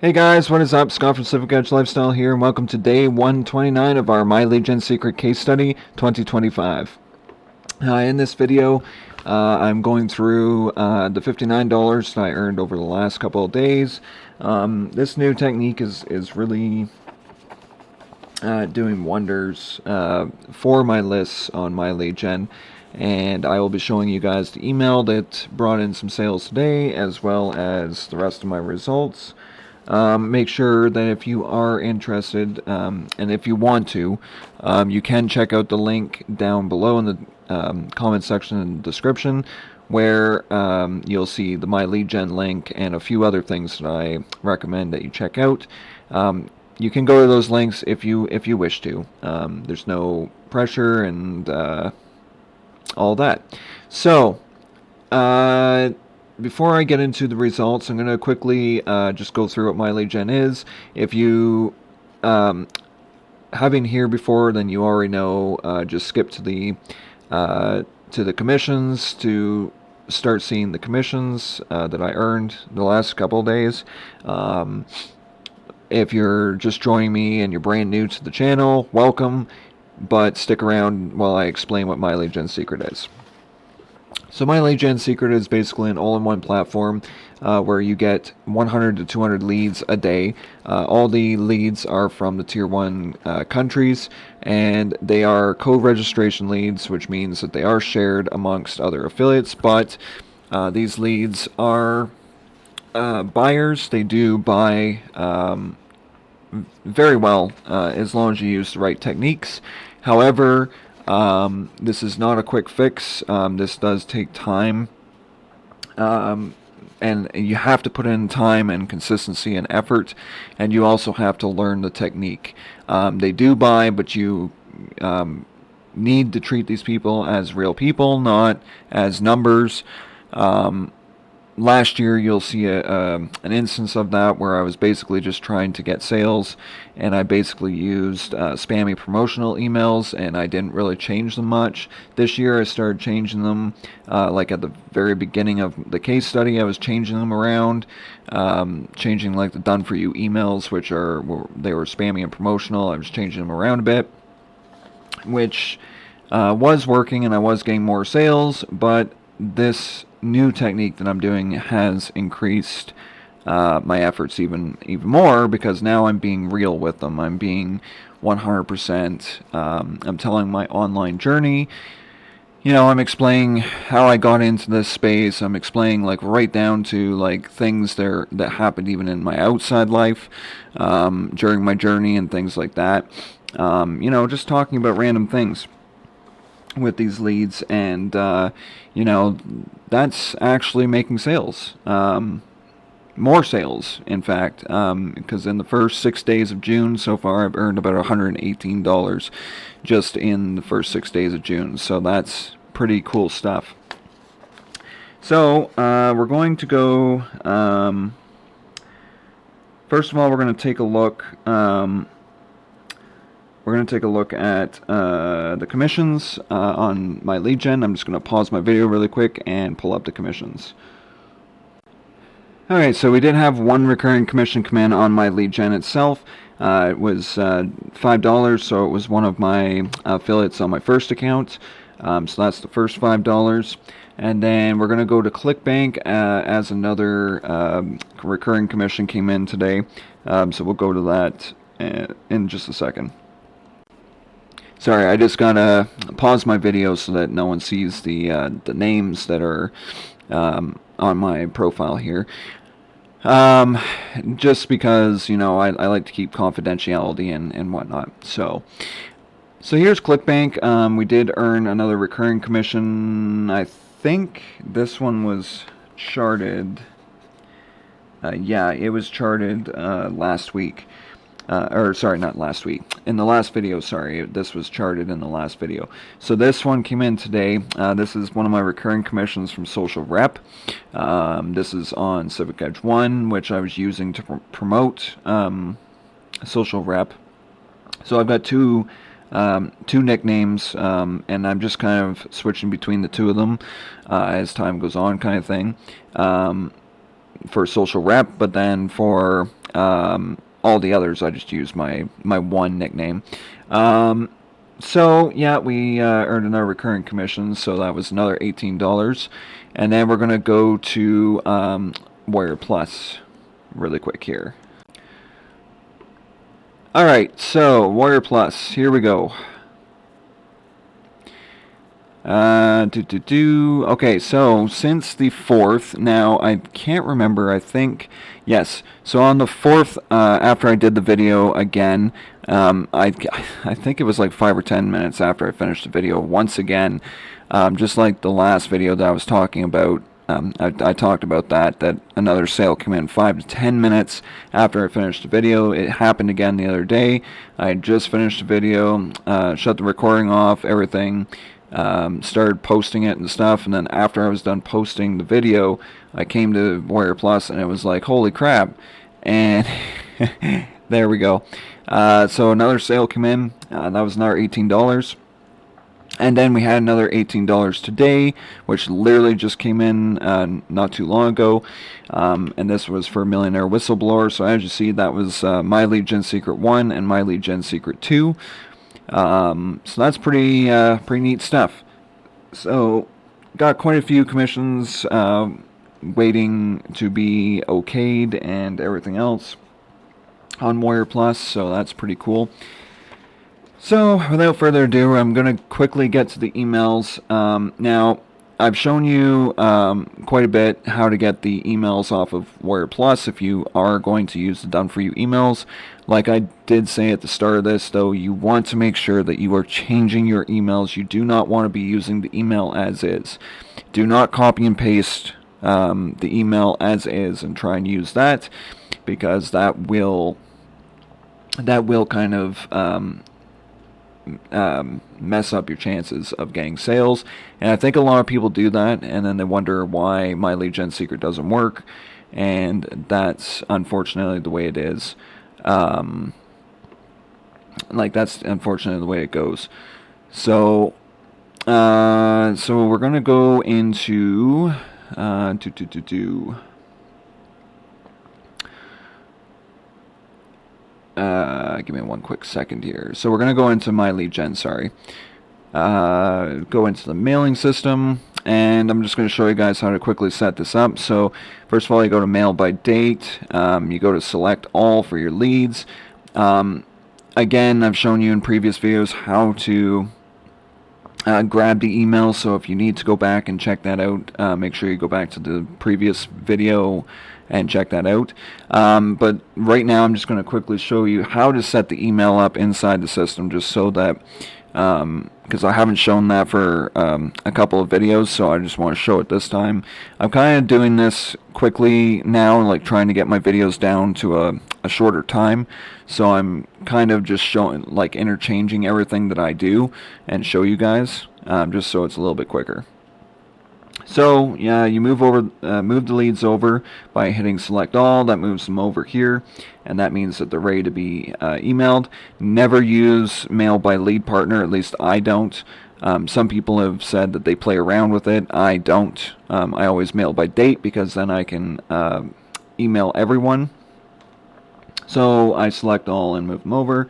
Hey guys, what is up? Scott from Civic Edge Lifestyle here, and welcome to day 129 of our My Lead Gen Secret Case Study 2025. In this video, I'm going through the $59 that I earned over the last couple of days. This new technique is really doing wonders for my lists on My Lead Gen, and I will be showing you guys the email that brought in some sales today, as well as the rest of my results. Make sure that if you are interested, and if you want to, you can check out the link down below in the comment section and description, where you'll see the My Lead Gen link and a few other things that I recommend that you check out. You can go to those links if you wish to. There's no pressure and all that. So, before I get into the results, I'm going to quickly just go through what My Lead Gen is. If you haven't here before, then you already know. Just skip to the commissions to start seeing the commissions that I earned the last couple of days. If you're just joining me and you're brand new to the channel, welcome, but stick around while I explain what My Lead Gen Secret is. So My Lead Gen Secret is basically an all-in-one platform where you get 100 to 200 leads a day. All the leads are from the Tier 1 countries, and they are co-registration leads, which means that they are shared amongst other affiliates, but these leads are buyers. They do buy very well as long as you use the right techniques. However, this is not a quick fix. This does take time, and you have to put in time and consistency and effort, and you also have to learn the technique. They do buy, but you need to treat these people as real people, not as numbers. Last year, you'll see an instance of that where I was basically just trying to get sales, and I basically used spammy promotional emails, and I didn't really change them much. This year, I started changing them, like at the very beginning of the case study, I was changing them around, changing like the done for you emails, which they were spammy and promotional. I was changing them around a bit, which was working, and I was getting more sales, but this new technique that I'm doing has increased my efforts even more, because now I'm being real with them. I'm being 100%. I'm telling my online journey. You know, I'm explaining how I got into this space. I'm explaining like right down to like things that happened even in my outside life during my journey and things like that. You know, just talking about random things with these leads, and you know, that's actually making sales, more sales in fact, because in the first 6 days of June so far, I've earned about $118 just in the first 6 days of June, so that's pretty cool stuff. So we're going to go, first of all, we're going to take a look. We're going to take a look at the commissions on My Lead Gen. I'm just going to pause my video really quick and pull up the commissions. Alright, so we did have one recurring commission come in on My Lead Gen itself. It was $5, so it was one of my affiliates on my first account. So that's the first $5. And then we're going to go to ClickBank as another recurring commission came in today. So we'll go to that in just a second. Sorry, I just gotta pause my video so that no one sees the names that are on my profile here. Just because, you know, I like to keep confidentiality and whatnot. So here's ClickBank. We did earn another recurring commission. I think this one was charted. Yeah, it was charted last week. Or sorry, not last week. In the last video, sorry, this was charted in the last video. So this one came in today. This is one of my recurring commissions from Social Rep. This is on Civic Edge 1, which I was using to promote Social Rep. So I've got two nicknames, and I'm just kind of switching between the two of them as time goes on, kind of thing. For Social Rep, but then for All the others, I just use my one nickname. So yeah, we earned another recurring commission, so that was another $18. And then we're gonna go to Warrior Plus really quick here. Alright, so Warrior Plus, here we go. Okay, so since the 4th, now I can't remember, I think, yes, so on the 4th, after I did the video again, I think it was like 5 or 10 minutes after I finished the video, once again, just like the last video that I was talking about, I talked about that another sale came in 5 to 10 minutes after I finished the video. It happened again the other day. I had just finished the video, shut the recording off, everything, started posting it and stuff, and then after I was done posting the video, I came to Warrior Plus and it was like, holy crap, and there we go. So another sale came in, that was another $18. And then we had another $18 today, which literally just came in not too long ago. And this was for Millionaire Whistleblower. So as you see, that was My Lead Gen Secret 1 and My Lead Gen Secret 2. So that's pretty neat stuff. So got quite a few commissions waiting to be okayed and everything else on Warrior Plus. So that's pretty cool. So, without further ado, I'm going to quickly get to the emails. Now, I've shown you quite a bit how to get the emails off of Warrior Plus if you are going to use the done-for-you emails. Like I did say at the start of this, though, you want to make sure that you are changing your emails. You do not want to be using the email as is. Do not copy and paste the email as is and try and use that, because that will kind of mess up your chances of getting sales. And I think a lot of people do that, and then they wonder why My Lead Gen Secret doesn't work, and that's unfortunately the way it is. Like, that's unfortunately the way it goes. So so we're gonna go into give me one quick second here. So we're going to go into My Lead Gen, sorry. Go into the mailing system, and I'm just going to show you guys how to quickly set this up. So first of all, you go to mail by date. You go to select all for your leads. Again, I've shown you in previous videos how to grab the email, so if you need to go back and check that out, make sure you go back to the previous video and check that out. But right now I'm just going to quickly show you how to set the email up inside the system, just so that, because I haven't shown that for a couple of videos, so I just want to show it this time. I'm kind of doing this quickly now, like trying to get my videos down to a shorter time, so I'm kind of just showing, like interchanging everything that I do and show you guys, just so it's a little bit quicker. So yeah, you move the leads over by hitting select all. That moves them over here, and that means that they're ready to be emailed. Never use mail by lead partner, at least I don't. Some people have said that they play around with it. I don't. I always mail by date, because then I can email everyone. So I select all and move them over.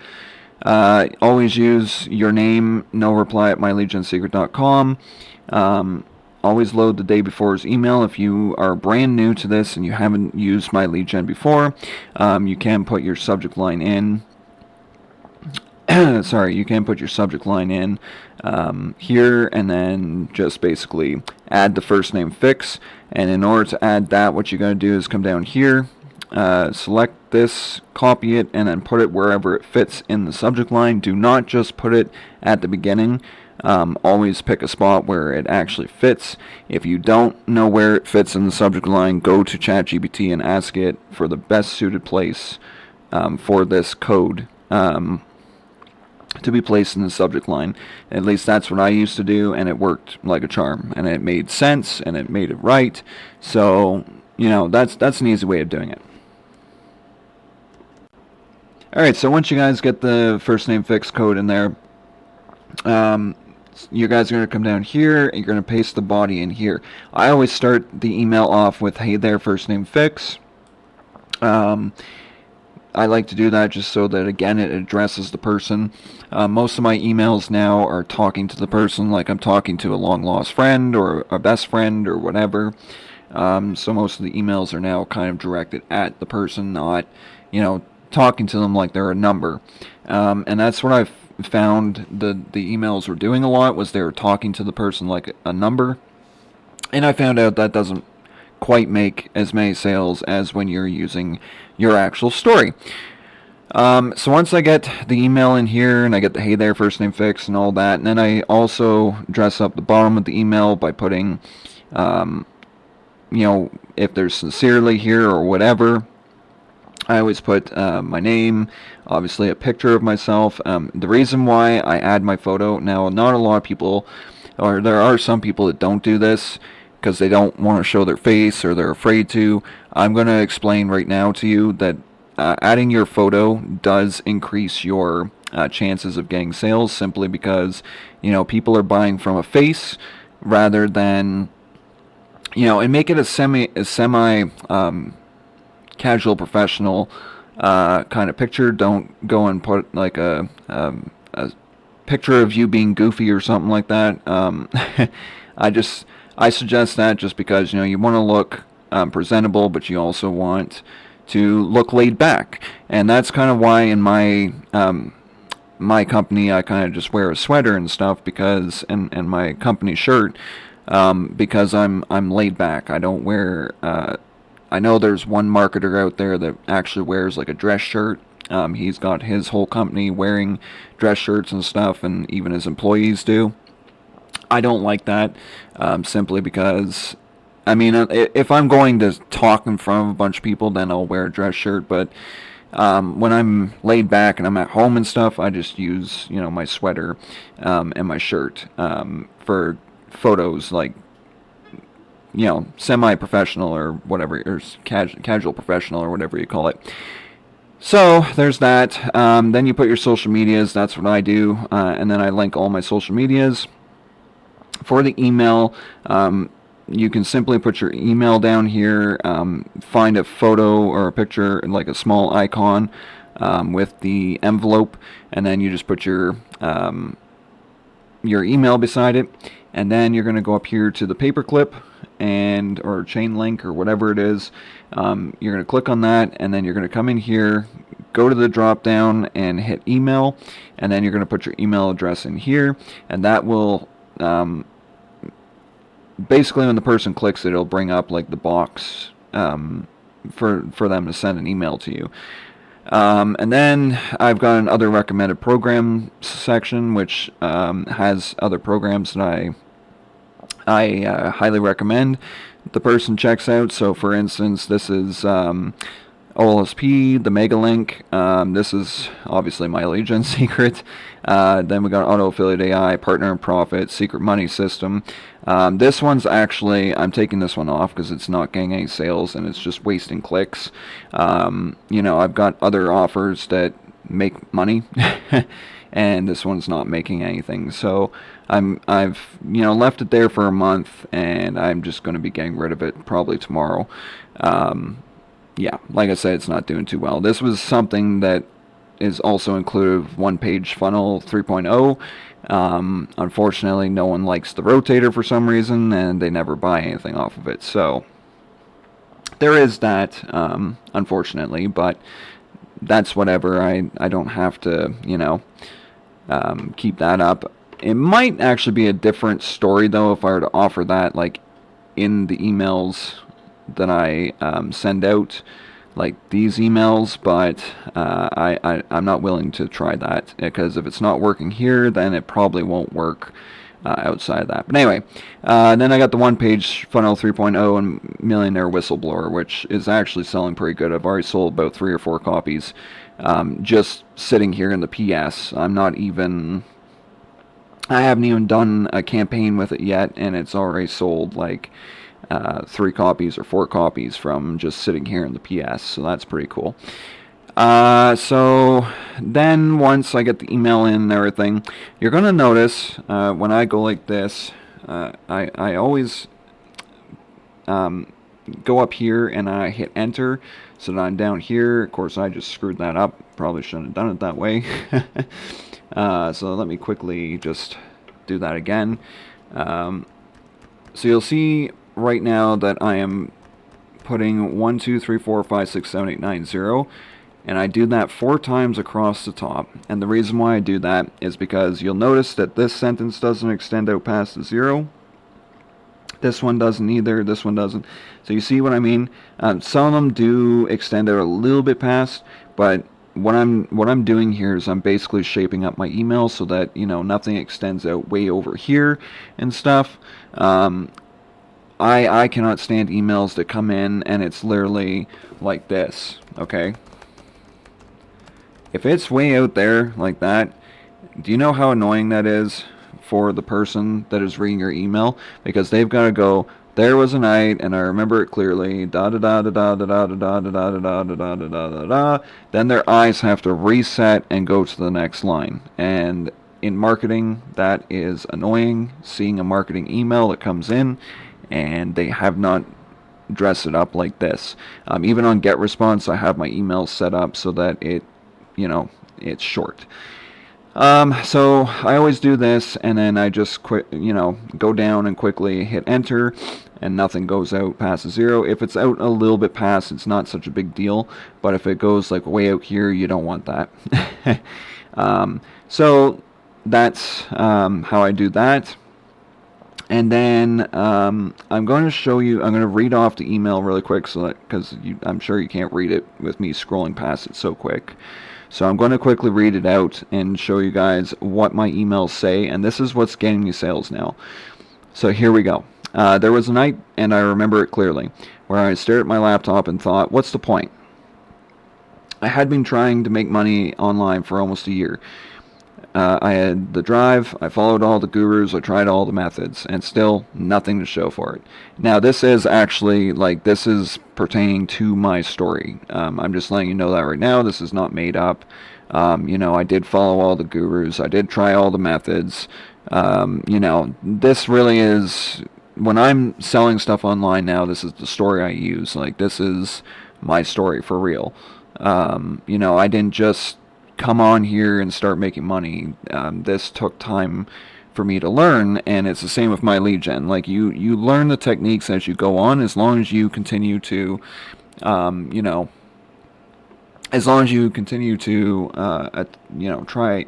Always use your name, no reply at myleadgensecret.com. Always load the day before's email. If you are brand new to this and you haven't used My Lead Gen before, you can put your subject line in. Sorry, you can put your subject line in here, and then just basically add the first name fix. And in order to add that, what you're going to do is come down here, select this, copy it, and then put it wherever it fits in the subject line. Do not just put it at the beginning. Always pick a spot where it actually fits. If you don't know where it fits in the subject line, go to ChatGPT and ask it for the best suited place for this code to be placed in the subject line. At least that's what I used to do, and it worked like a charm, and it made sense, and it made it right. So, you know, that's an easy way of doing it. Alright, so once you guys get the first name fix code in there, you guys are going to come down here, and you're going to paste the body in here. I always start the email off with, hey there, first name fix. I like to do that just so that, again, it addresses the person. Most of my emails now are talking to the person, like I'm talking to a long lost friend or a best friend or whatever. So most of the emails are now kind of directed at the person, not, talking to them like they're a number. And that's what I've found the emails were doing a lot, was they were talking to the person like a number. And I found out that doesn't quite make as many sales as when you're using your actual story. So once I get the email in here and I get the hey there, first name fix and all that, and then I also dress up the bottom of the email by putting, if there's sincerely here or whatever. I always put my name, obviously a picture of myself. The reason why I add my photo, now not a lot of people, or there are some people that don't do this because they don't want to show their face or they're afraid to. I'm going to explain right now to you that adding your photo does increase your chances of getting sales, simply because people are buying from a face rather than, and make it a semi casual professional kind of picture. Don't go and put like a picture of you being goofy or something like that. I suggest that just because you want to look presentable, but you also want to look laid back, and that's kind of why in my company I kind of just wear a sweater and stuff, because and my company shirt, because I'm laid back. I don't wear. I know there's one marketer out there that actually wears like a dress shirt. He's got his whole company wearing dress shirts and stuff, and even his employees do. I don't like that, simply because, I mean, if I'm going to talk in front of a bunch of people, then I'll wear a dress shirt. But when I'm laid back and I'm at home and stuff, I just use, my sweater and my shirt for photos, like, semi-professional or whatever, or casual professional or whatever you call it. So there's that. Then you put your social medias. That's what I do, and then I link all my social medias. For the email, you can simply put your email down here, find a photo or a picture, like a small icon with the envelope, and then you just put your email beside it, and then you're going to go up here to the paperclip or chain link or whatever it is. You're going to click on that, and then you're going to come in here, go to the drop down and hit email, and then you're going to put your email address in here, and that will basically, when the person clicks it, it'll bring up like the box for them to send an email to you. And then I've got an other recommended program section, which has other programs that I highly recommend the person checks out. So for instance, this is OLSP, the Megalink. This is obviously my Legion secret. Then we got Auto Affiliate AI, Partner and Profit, Secret Money System. This one's actually, I'm taking this one off because it's not getting any sales and it's just wasting clicks. I've got other offers that make money, and this one's not making anything. So I've left it there for a month, and I'm just going to be getting rid of it probably tomorrow. Yeah, like I said, it's not doing too well. This was something that is also included with One Page Funnel 3.0. Unfortunately, no one likes the rotator for some reason, and they never buy anything off of it. So there is that, unfortunately, but that's whatever. I don't have to, keep that up. It might actually be a different story, though, if I were to offer that, like, in the emails that I send out, like these emails, but I'm not willing to try that, because if it's not working here, then it probably won't work outside of that. But anyway, then I got the One Page Funnel 3.0 and Millionaire Whistleblower, which is actually selling pretty good. I've already sold about 3 or 4 copies just sitting here in the PS. I haven't even done a campaign with it yet, and it's already sold like 3 copies or 4 copies from just sitting here in the PS, so that's pretty cool. So then once I get the email in and everything, you're going to notice when I go like this, I always go up here and I hit enter, so that I'm down here. Of course, I just screwed that up. Probably shouldn't have done it that way. So let me quickly just do that again. So you'll see right now that I am putting 1, 2, 3, 4, 5, 6, 7, 8, 9, 0. And I do that 4 times across the top. And the reason why I do that is because you'll notice that this sentence doesn't extend out past the 0. This one doesn't either. This one doesn't. So you see what I mean? Some of them do extend out a little bit past, but what I'm doing here is I'm basically shaping up my email so that, you know, nothing extends out way over here and stuff. I cannot stand emails that come in and it's literally like this, okay? If it's way out there like that, do you know how annoying that is for the person that is reading your email? Because they've got to go, there was a night, and I remember it clearly, da da da da da da da da da da da da da da da da da da. Then their eyes have to reset and go to the next line. And in marketing, that is annoying, seeing a marketing email that comes in, and they have not dressed it up like this. Even on GetResponse, I have my emails set up so that it, you know, it's short. So I always do this, and then I just go down and quickly hit enter, and nothing goes out past 0. If it's out a little bit past, it's not such a big deal, but if it goes like way out here, you don't want that. So that's how I do that. And then I'm going to show you, I'm going to read off the email really quick, so that, because I'm sure you can't read it with me scrolling past it so quick. So I'm going to quickly read it out and show you guys what my emails say, and this is what's getting me sales now. So here we go. There was a night, and I remember it clearly, where I stared at my laptop and thought, what's the point? I had been trying to make money online for almost a year. I had the drive, I followed all the gurus, I tried all the methods, and still nothing to show for it. Now this is actually, like, this is pertaining to my story. I'm just letting you know that right now. This is not made up. You know, I did follow all the gurus, I did try all the methods. You know, this really is, when I'm selling stuff online now, this is the story I use. Like, this is my story for real. You know, I didn't just come on here and start making money. This took time for me to learn, and it's the same with my lead gen. Like, you learn the techniques as you go on, as long as you continue to, you know, as long as you continue to, you know, try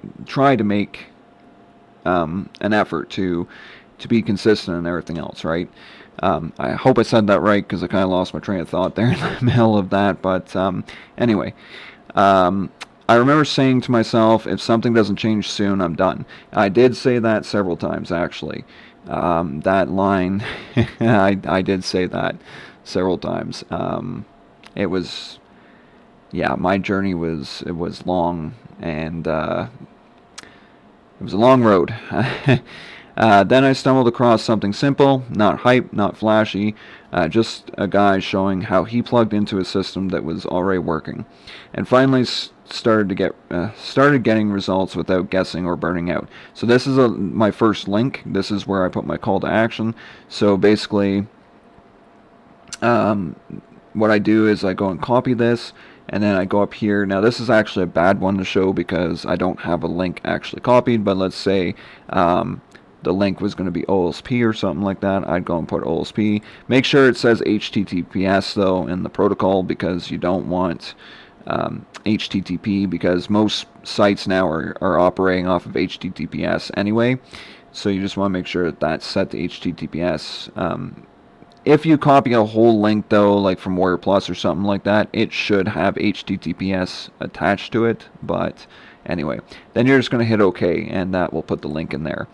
to make an effort to be consistent and everything else, right? I hope I said that right, because I kind of lost my train of thought there in the middle of that. But anyway. I remember saying to myself, if something doesn't change soon, I'm done. I did say that several times, actually. That line, I did say that several times. It was, yeah, my journey was long, and it was a long road. Then I stumbled across something simple, not hype, not flashy, just a guy showing how he plugged into a system that was already working, and finally started getting results without guessing or burning out. So this is my first link. This is where I put my call to action. So basically, what I do is I go and copy this, and then I go up here. Now this is actually a bad one to show because I don't have a link actually copied, but let's say the link was going to be OLSP or something like that. I'd go and put OLSP. Make sure it says HTTPS though in the protocol, because you don't want HTTP, because most sites now are operating off of HTTPS anyway. So you just want to make sure that that's set to HTTPS. If you copy a whole link though, like from Warrior Plus or something like that, it should have HTTPS attached to it. But anyway, then you're just going to hit OK, and that will put the link in there.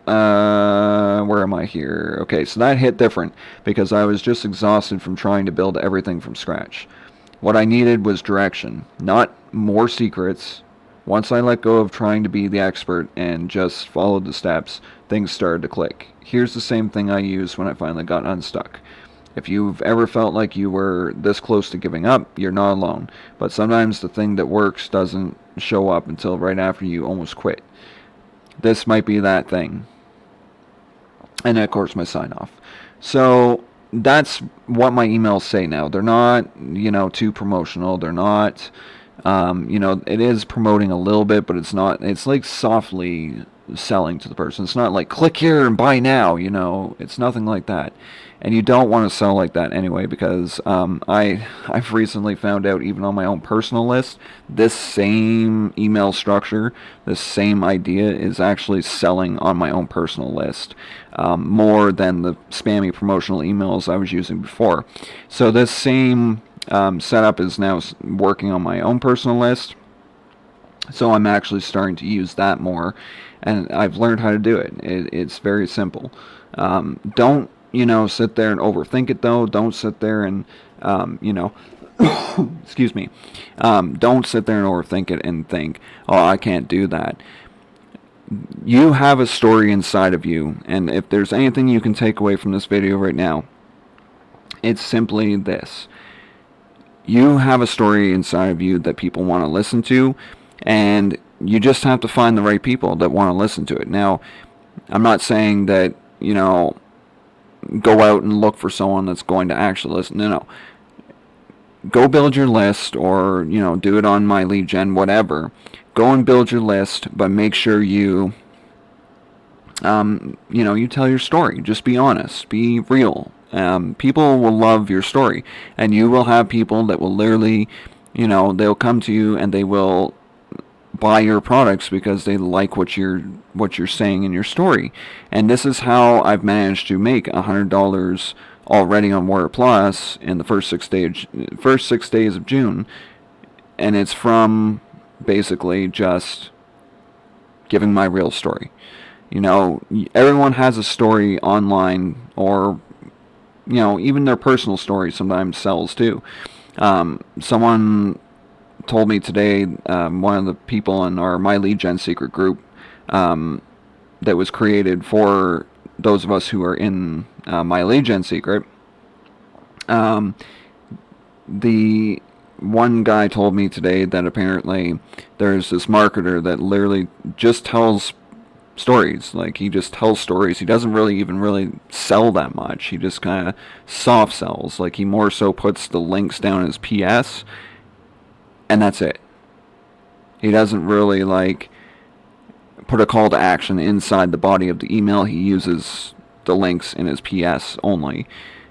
Where am I here? Okay, so that hit different because I was just exhausted from trying to build everything from scratch. What I needed was direction, not more secrets. Once I let go of trying to be the expert and just followed the steps, things started to click. Here's the same thing I used when I finally got unstuck. If you've ever felt like you were this close to giving up, you're not alone. But sometimes the thing that works doesn't show up until right after you almost quit. This might be that thing. And of course my sign off. So that's what my emails say now. They're not, too promotional. They're not, it is promoting a little bit, but it's not, it's like softly selling to the person. It's not like click here and buy now, it's nothing like that. And you don't want to sell like that anyway, because I've recently found out, even on my own personal list, this same email structure, this same idea is actually selling on my own personal list, more than the spammy promotional emails I was using before. So this same setup is now working on my own personal list. So I'm actually starting to use that more, and I've learned how to do it. It's very simple. Don't sit there and overthink it though. Don't sit there and excuse me. Don't sit there and overthink it and think, oh, I can't do that. You have a story inside of you, and if there's anything you can take away from this video right now, it's simply this. You have a story inside of you that people want to listen to, and you just have to find the right people that want to listen to it. Now, I'm not saying that, go out and look for someone that's going to actually listen. No. Go build your list, or, do it on my lead gen, whatever. Go and build your list, but make sure you you tell your story. Just be honest. Be real. People will love your story, and you will have people that will literally, they'll come to you and they will buy your products because they like what you're saying in your story. And this is how I've managed to make $100 already on Warrior Plus in the first 6 days of June, and it's from basically just giving my real story. Everyone has a story online, or even their personal story sometimes sells too. Someone told me today, one of the people in our My Lead Gen secret group, that was created for those of us who are in My Lead Gen secret, the one guy told me today that apparently there's this marketer that literally just tells stories. Like, he just tells stories. He doesn't really sell that much. He just kind of soft sells. Like, he more so puts the links down as PS, and that's it. He doesn't really put a call to action inside the body of the email. He uses the links in his PS only.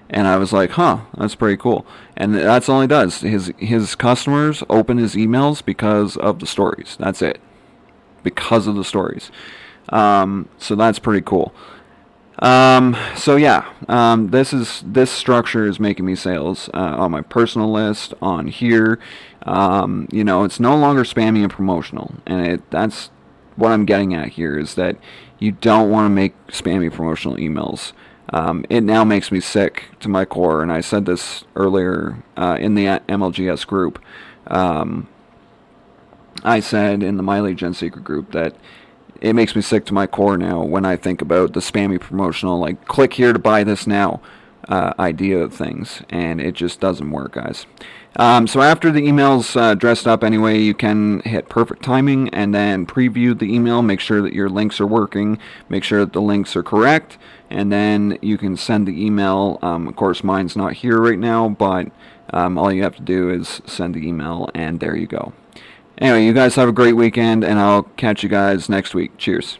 And I was like, huh, that's pretty cool. And that's all he does. His customers open his emails because of the stories. That's it. Because of the stories. So that's pretty cool. So yeah, this structure is making me sales on my personal list, on here. It's no longer spammy and promotional, and that's what I'm getting at here, is that you don't want to make spammy promotional emails. It now makes me sick to my core, and I said this earlier in the MLGS group. I said in the My Lead Gen secret group that it makes me sick to my core now when I think about the spammy promotional, like, click here to buy this now idea of things, and it just doesn't work, guys. So after the email's dressed up anyway, you can hit perfect timing and then preview the email. Make sure that your links are working. Make sure that the links are correct, and then you can send the email. Of course, mine's not here right now, but all you have to do is send the email, and there you go. Anyway, you guys have a great weekend, and I'll catch you guys next week. Cheers.